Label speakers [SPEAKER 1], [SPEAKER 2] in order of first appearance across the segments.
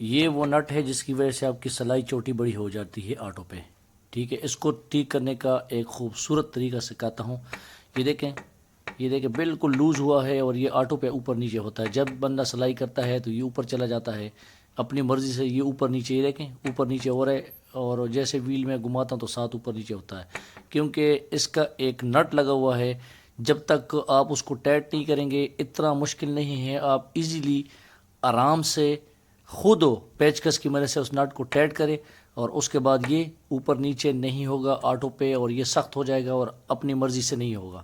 [SPEAKER 1] یہ وہ نٹ ہے جس کی وجہ سے آپ کی سلائی چھوٹی بڑی ہو جاتی ہے آٹو پہ. ٹھیک ہے، اس کو ٹھیک کرنے کا ایک خوبصورت طریقہ سکھاتا ہوں. یہ دیکھیں بالکل لوز ہوا ہے اور یہ آٹو پہ اوپر نیچے ہوتا ہے. جب بندہ سلائی کرتا ہے تو یہ اوپر چلا جاتا ہے اپنی مرضی سے. یہ اوپر نیچے، یہ دیکھیں اوپر نیچے ہو رہا ہے، اور جیسے ویل میں گھماتا ہوں تو ساتھ اوپر نیچے ہوتا ہے، کیونکہ اس کا ایک نٹ لگا ہوا ہے. جب تک آپ اس کو ٹائٹ نہیں کریں گے اتنا مشکل نہیں ہے. آپ ایزیلی آرام سے خود پیچکس کی مدد سے اس نٹ کو ٹائٹ کرے، اور اس کے بعد یہ اوپر نیچے نہیں ہوگا آٹو پہ، اور یہ سخت ہو جائے گا اور اپنی مرضی سے نہیں ہوگا.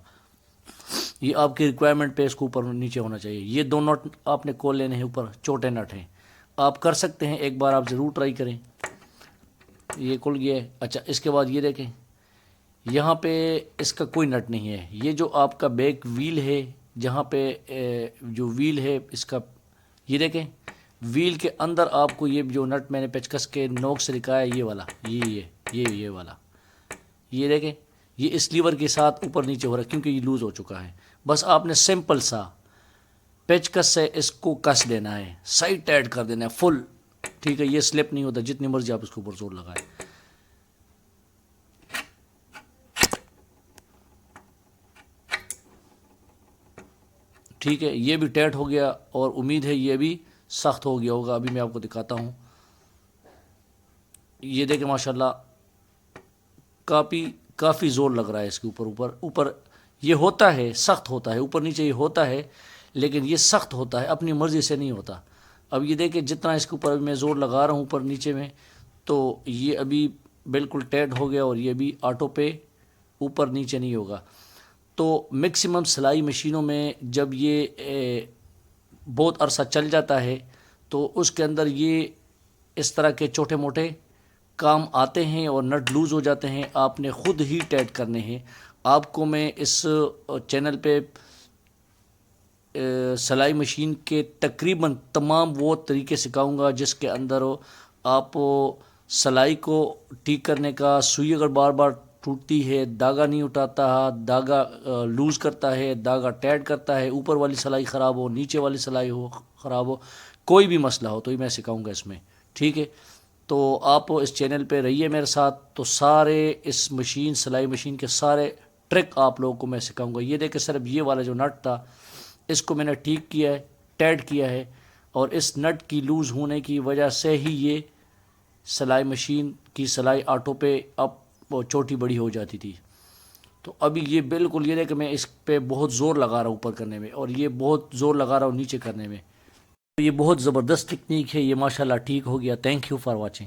[SPEAKER 1] یہ آپ کی ریکوائرمنٹ پہ اس کو اوپر نیچے ہونا چاہیے. یہ دو نٹ آپ نے کھول لینے ہیں، اوپر چھوٹے نٹ ہیں. آپ کر سکتے ہیں، ایک بار آپ ضرور ٹرائی کریں. یہ کھل گیا ہے. اچھا، اس کے بعد یہ دیکھیں یہاں پہ اس کا کوئی نٹ نہیں ہے. یہ جو آپ کا بیک ویل ہے، جہاں پہ جو ویل ہے اس کا، یہ دیکھیں ویل کے اندر آپ کو یہ جو نٹ میں نے پیچکس کے نوک سے دکھایا ہے، یہ والا، یہ والا، یہ دیکھیں یہ اس لیور کے ساتھ اوپر نیچے ہو رہا ہے کیونکہ یہ لوز ہو چکا ہے. بس آپ نے سمپل سا پیچکس سے اس کو کس دینا ہے، سائڈ ٹائٹ کر دینا ہے فل. ٹھیک ہے، یہ سلپ نہیں ہوتا جتنی مرضی آپ اس کے اوپر زور لگائیں. ٹھیک ہے، یہ بھی ٹائٹ ہو گیا اور امید ہے یہ بھی سخت ہو گیا ہوگا. ابھی میں آپ کو دکھاتا ہوں. یہ دیکھیں ماشاءاللہ کافی زور لگ رہا ہے اس کے اوپر. یہ ہوتا ہے سخت ہوتا ہے، اوپر نیچے یہ ہوتا ہے، لیکن یہ سخت ہوتا ہے، اپنی مرضی سے نہیں ہوتا. اب یہ دیکھیں جتنا اس کے اوپر میں زور لگا رہا ہوں اوپر نیچے میں، تو یہ ابھی بالکل ٹائٹ ہو گیا اور یہ بھی آٹو پہ اوپر نیچے نہیں ہوگا. تو میکسیمم سلائی مشینوں میں جب یہ بہت عرصہ چل جاتا ہے تو اس کے اندر یہ اس طرح کے چھوٹے موٹے کام آتے ہیں اور نٹ لوز ہو جاتے ہیں. آپ نے خود ہی ٹائٹ کرنے ہیں. آپ کو میں اس چینل پہ سلائی مشین کے تقریباً تمام وہ طریقے سکھاؤں گا جس کے اندر آپ سلائی کو ٹھیک کرنے کا، سوئی اگر بار بار ٹوٹتی ہے، دھاگا نہیں اٹھاتا، دھاگا لوز کرتا ہے، دھاگا ٹائٹ کرتا ہے، اوپر والی سلائی خراب ہو، نیچے والی سلائی خراب ہو، کوئی بھی مسئلہ ہو تو یہ میں سکھاؤں گا اس میں. ٹھیک ہے، تو آپ اس چینل پہ رہیے میرے ساتھ. تو سارے اس مشین، سلائی مشین کے سارے ٹرک آپ لوگوں کو میں سکھاؤں گا. یہ دیکھیں صرف یہ والا جو نٹ تھا اس کو میں نے ٹھیک کیا ہے، ٹائٹ کیا ہے، اور اس نٹ کی لوز ہونے کی وجہ سے ہی یہ سلائی مشین کی سلائی آٹو پہ اب چھوٹی بڑی ہو جاتی تھی. تو ابھی یہ بالکل، یہ دیکھ میں اس پہ بہت زور لگا رہا ہوں اوپر کرنے میں، اور یہ بہت زور لگا رہا ہوں نیچے کرنے میں. یہ بہت زبردست ٹیکنیک ہے. یہ ماشاءاللہ ٹھیک ہو گیا. Thank you for watching.